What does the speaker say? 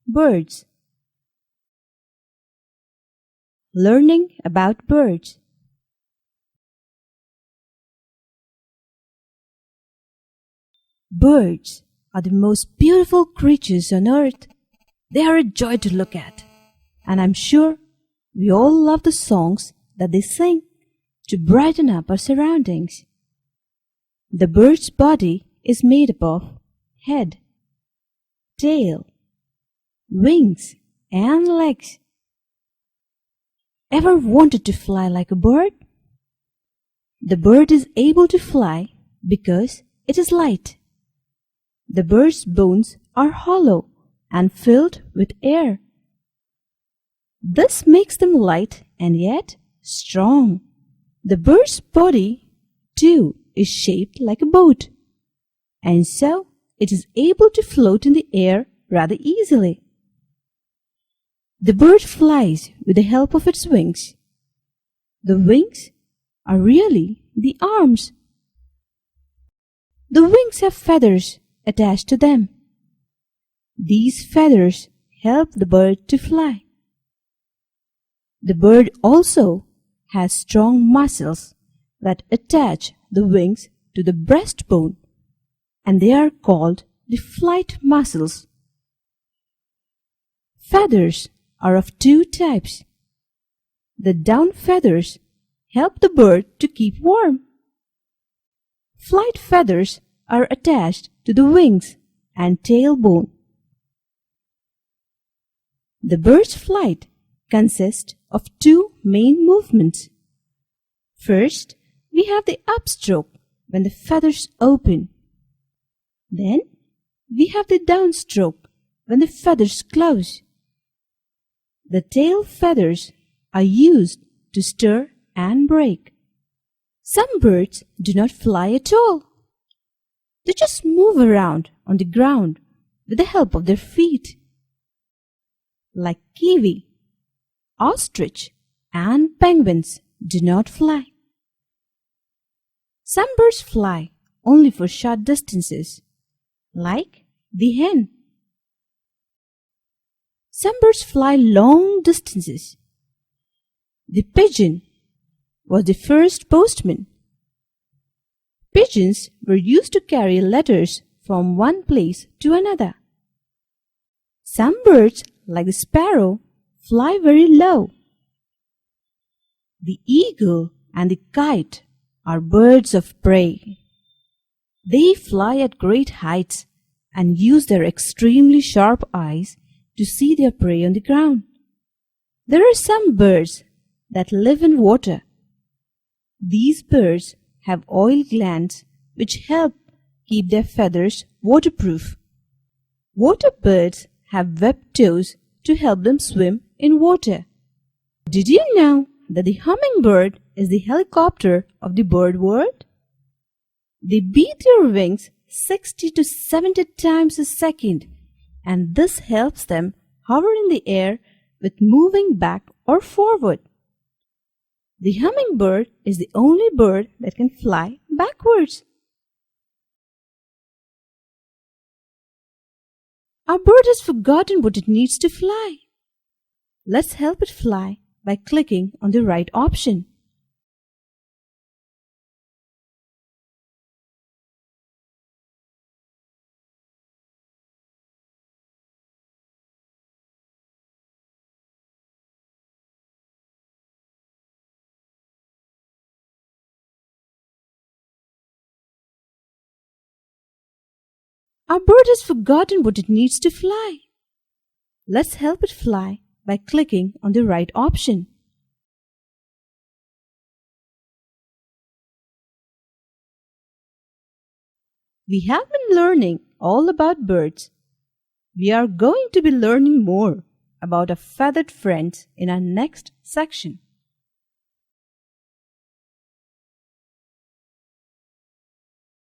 Birds. Learning about birds. Birds are the most beautiful creatures on earth. They are a joy to look at. And I'm sure we all love the songs that they sing to brighten up our surroundings. The bird's body is made up of head, tail, wings, and legs. Ever wanted to fly like a bird? The bird is able to fly because it is light. The bird's bones are hollow and filled with air. This makes them light and yet strong. The bird's body, too, is shaped like a boat, and so it is able to float in the air rather easily. The bird flies with the help of its wings. The wings are really the arms. The wings have feathers attached to them. These feathers help the bird to fly. The bird also has strong muscles that attach the wings to the breastbone, and they are called the flight muscles. Feathers are of two types. The down feathers help the bird to keep warm. Flight feathers are attached to the wings and tailbone. The bird's flight consists of two main movements. First, we have the upstroke when the feathers open. Then, we have the downstroke when the feathers close. The tail feathers are used to stir and break. Some birds do not fly at all. They just move around on the ground with the help of their feet. Like kiwi, ostrich, and penguins do not fly. Some birds fly only for short distances, like the hen. Some birds fly long distances. The pigeon was the first postman. Pigeons were used to carry letters from one place to another. Some birds, like the sparrow, fly very low. The eagle and the kite are birds of prey. They fly at great heights and use their extremely sharp eyes to see their prey on the ground. There are some birds that live in water. These birds have oil glands which help keep their feathers waterproof. Water birds have webbed toes to help them swim in water. Did you know that the hummingbird is the helicopter of the bird world? They beat their wings 60 to 70 times a second, and this helps them hover in the air with moving back or forward. The hummingbird is the only bird that can fly backwards. Our bird has forgotten what it needs to fly. Let's help it fly by clicking on the right option. Our bird has forgotten what it needs to fly. Let's help it fly by clicking on the right option. We have been learning all about birds. We are going to be learning more about our feathered friends in our next section.